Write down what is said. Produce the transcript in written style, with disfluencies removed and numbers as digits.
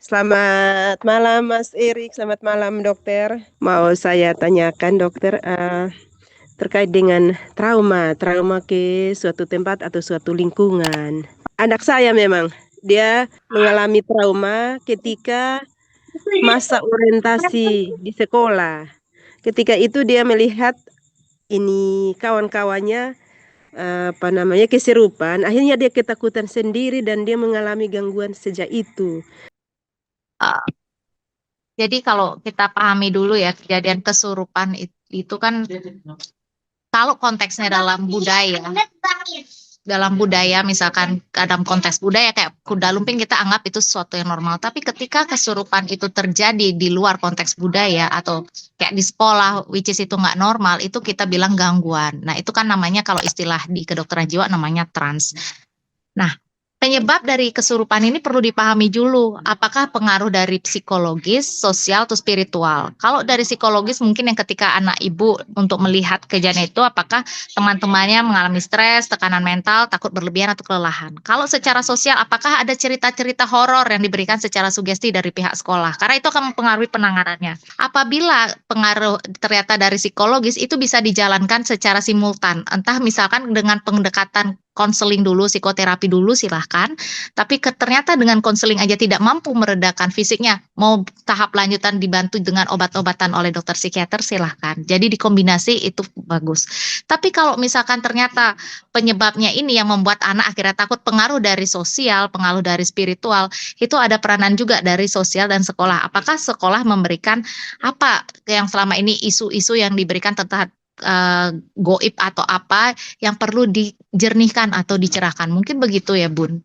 Selamat malam Mas Erik, selamat malam dokter. Mau saya tanyakan dokter terkait dengan trauma ke suatu tempat atau suatu lingkungan. Anak saya memang dia mengalami trauma ketika masa orientasi di sekolah. Ketika itu dia melihat ini kawan-kawannya keserupan, akhirnya dia ketakutan sendiri dan dia mengalami gangguan sejak itu. Uh, jadi kalau kita pahami dulu ya kejadian kesurupan itu kan kalau konteksnya dalam budaya misalkan dalam konteks budaya kayak kuda lumping kita anggap itu sesuatu yang normal. Tapi ketika kesurupan itu terjadi di luar konteks budaya atau kayak di sekolah which is itu nggak normal, itu kita bilang gangguan. Nah itu kan namanya kalau istilah di kedokteran jiwa namanya trans. Nah, penyebab dari kesurupan ini perlu dipahami dulu. Apakah pengaruh dari psikologis, sosial, atau spiritual? Kalau dari psikologis mungkin yang ketika anak ibu untuk melihat kejadian itu, apakah teman-temannya mengalami stres, tekanan mental, takut berlebihan, atau kelelahan. Kalau secara sosial, apakah ada cerita-cerita horor yang diberikan secara sugesti dari pihak sekolah? Karena itu akan mempengaruhi penanganannya. Apabila pengaruh ternyata dari psikologis, itu bisa dijalankan secara simultan. Entah misalkan dengan pendekatan konseling dulu, psikoterapi dulu silahkan. Tapi ternyata dengan konseling aja tidak mampu meredakan fisiknya, mau tahap lanjutan dibantu dengan obat-obatan oleh dokter psikiater silahkan. Jadi dikombinasi itu bagus. Tapi kalau misalkan ternyata penyebabnya ini yang membuat anak akhirnya takut, pengaruh dari sosial, pengaruh dari spiritual, itu ada peranan juga dari sosial dan sekolah. Apakah sekolah memberikan apa yang selama ini isu-isu yang diberikan tentang goib atau apa yang perlu dijernihkan atau dicerahkan. Mungkin begitu ya, Bun.